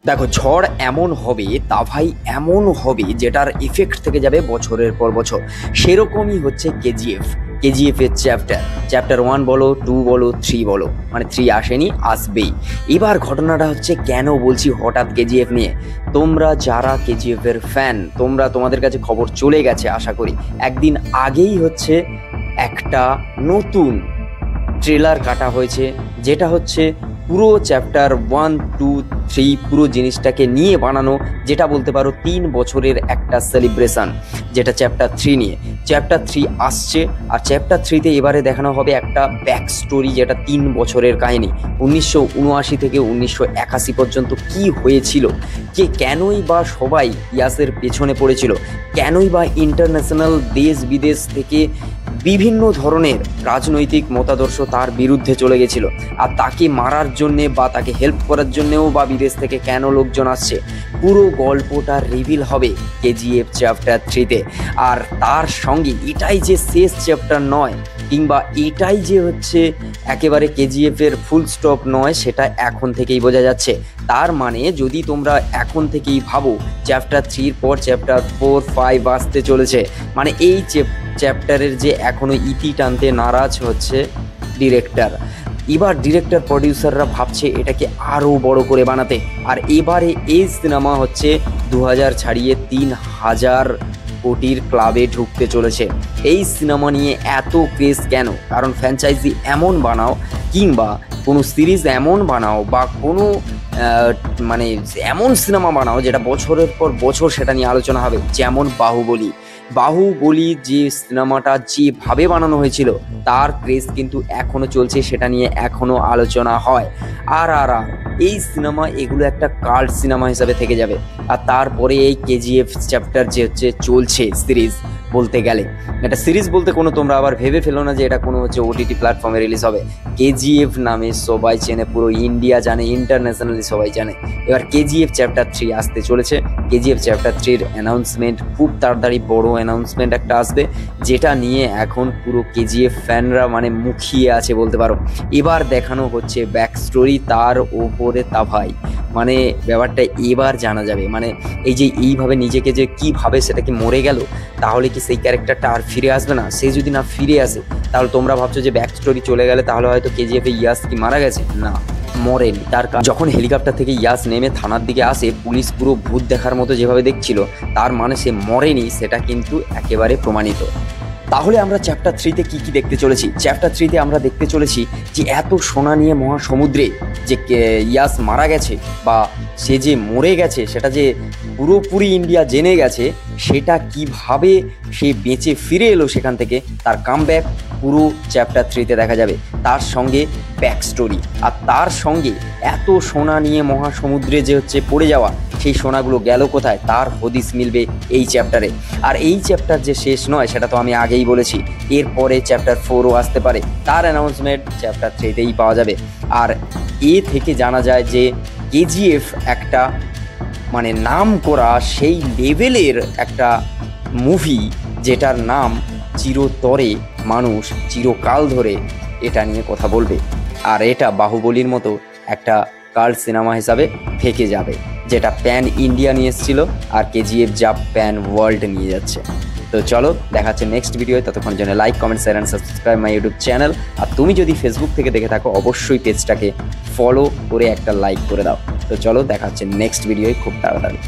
দেখো, ঝড় এমন হবে, তা ভাই এমন হবে যেটার ইফেক্ট থেকে যাবে বছরের পর বছর। সেরকমই হচ্ছে কেজিএফ। কেজিএফ এর চ্যাপ্টার 1 বলো, 2 বলো, 3 বলো, মানে 3 আসেনি, আসবেই। এবার ঘটনাটা হচ্ছে কেন বলছি হঠাৎ কেজিএফ নিয়ে। তোমরা যারা কেজিএফ এর ফ্যান, তোমাদের কাছে খবর চলে গেছে আশা করি। একদিন আগেই হচ্ছে একটা নতুন ট্রেলার কাটা হয়েছে, যেটা হচ্ছে পুরো চ্যাপ্টার 1, 2, 3 পুরো জিনিসটাকে নিয়ে বানানো, যেটা বলতে পারো 3 বছরের একটা সেলিব্রেশন, যেটা চ্যাপ্টার 3 নিয়ে। চ্যাপ্টার 3 আসছে, আর চ্যাপ্টার 3তে এবারে দেখানো হবে একটা ব্যাক স্টোরি, যেটা 3 বছরের কাহিনী। 1979 থেকে 1981 পর্যন্ত কি হয়েছিল, কেনই বা সবাই ইয়াসের পেছনে পড়েছিল, কেনই বা ইন্টারন্যাশনাল দেশ বিদেশ থেকে বিভিন্ন ধরনের রাজনৈতিক মতাদর্শ তার বিরুদ্ধে চলে গেছিল, আর তাকে মারার জন্যে বা তাকে হেল্প করার জন্যেও বা বিদেশ থেকে কেন লোকজন আসছে, পুরো গল্পটা রিভিল হবে কেজিএফ চ্যাপ্টার 3তে। আর তার সঙ্গে এটাই যে শেষ চ্যাপ্টার নয়, কিংবা এটাই যে হচ্ছে একেবারে কেজিএফ এর ফুল স্টপ নয়, সেটা এখন থেকেই বোঝা যাচ্ছে। তার মানে যদি তোমরা এখন থেকেই ভাবো চ্যাপ্টার 3 পর চ্যাপ্টার 4, 5 আসতে চলেছে, মানে এই চ্যাপ্টারের যে এখনো ইতি টানতে নারাজ হচ্ছে ডিরেক্টর। এবার ডিরেক্টর প্রডিউসাররা ভাবছে এটাকে আরও বড় করে বানাতে। আর এবারে এই সিনেমা হচ্ছে 2000 ছাড়িয়ে 3000 কোটির ক্লাবে ঢুকতে চলেছে। এই সিনেমা নিয়ে এত ক্রেজ কেন? কারণ ফ্র্যাঞ্চাইজি এমন বানাও, কিংবা কোনো সিরিজ এমন বানাও, বা কোনো মানে এমন সিনেমা বানাও যেটা বছরের পর বছর সেটা নিয়ে আলোচনা হবে। যেমন বাহুবলী যে সিনেমাটা যেভাবে বানানো হয়েছিল, তার ক্রেজ কিন্তু এখনো চলছে, সেটা নিয়ে এখনো আলোচনা হয়। আর এই সিনেমা, এগুলো একটা কাল্ট সিনেমা হিসাবে থেকে যাবে। আর তারপরে এই কেজিএফ চ্যাপ্টার যে হচ্ছে চলছে সিরিজ, বলতে গেলে এটা সিরিজ বলতে কোনো তোমরা আবার ভেবে ফেলো না যে এটা কোনো হচ্ছে ওটিটি প্ল্যাটফর্মে রিলিজ হবে। কেজিএফ নামে সবাই চেনে, পুরো ইন্ডিয়া জানে, ইন্টারন্যাশনালি সবাই জানে। এবার কেজিএফ চ্যাপ্টার 3 আসতে চলেছে। কেজিএফ চ্যাপ্টার 3-র অ্যানাউন্সমেন্ট খুব তাড়াতাড়ি, বড় অ্যানাউন্সমেন্ট একটা আসবে, যেটা নিয়ে এখন পুরো কেজিএফ ফ্যানরা মানে মুখিয়ে আছে বলতে পারো। এবার দেখানো হচ্ছে ব্যাক স্টোরি, তার ওপরে তা ভাই মানে ব্যাপারটা এবার জানা যাবে। মানে এই যে এইভাবে নিজেকে যে কীভাবে সেটা কি মরে গেল, তাহলে কি সেই ক্যারেক্টারটা আর ফিরে আসবে না? সে যদি না ফিরে আসে, তাহলে তোমরা ভাবছো যে ব্যাক স্টোরি চলে গেলে তাহলে হয়তো কেজিএফে ইয়াস কি মারা গেছে? না, মরেনি। তার যখন হেলিকপ্টার থেকে ইয়াস নেমে থানার দিকে আসে, পুলিশ পুরো ভূত দেখার মতো যেভাবে দেখছিল, তার মানে সে মরেনি, সেটা কিন্তু একেবারে প্রমাণিত। তাহলে আমরা চ্যাপ্টার 3-তে কি দেখতে চলেছি? চ্যাপ্টার 3-তে আমরা দেখতে চলেছি যে এত সোনা নিয়ে মহাসমুদ্রে যে ইয়াস মারা গেছে, বা সে যে মরে গেছে, সেটা যে পুরোপুরি ইন্ডিয়া জেনে গেছে, সেটা কিভাবে সে বেঁচে ফিরে এলো সেখান থেকে, তার কামব্যাক পুরো চ্যাপ্টার 3-তে দেখা যাবে। তার সঙ্গে ব্যাক স্টোরি, আর তার সঙ্গে এত সোনা নিয়ে মহাসমুদ্রে যে হচ্ছে পড়ে যাওয়া, সেই সোনাগুলো গেল কোথায়, তার হদিস মিলবে এই চ্যাপ্টারে। আর এই চ্যাপ্টার যে শেষ নয়, সেটা তো আমি আগেই বলেছি, এরপরে চ্যাপ্টার 4ও আসতে পারে। তার অ্যানাউন্সমেন্ট চ্যাপ্টার 3-তেই পাওয়া যাবে। আর এ থেকে জানা যায় যে কেজিএফ একটা মানে নাম করা সেই লেভেলের একটা মুভি, যেটার নাম চিরতরে মানুষ চিরকাল ধরে এটা নিয়ে কথা বলবে। আর এটা বাহুবলীর মতো একটা কাল্ট সিনেমা হিসাবে থেকে যাবে, যেটা প্যান ইন্ডিয়া নিয়ে এসেছিল, আর কেজিএফ যা প্যান ওয়ার্ল্ড নিয়ে যাচ্ছে। তো চলো, দেখা হচ্ছে নেক্সট ভিডিও। ততক্ষণ জন্য like, comment, share and subscribe my YouTube channel. আর তুমি যদি ফেসবুক থেকে দেখে থাকো, অবশ্যই পেজটাকে ফলো করে একটা লাইক করে দাও। তো চলো, দেখা হচ্ছে নেক্সট ভিডিওয় খুব তাড়াতাড়ি।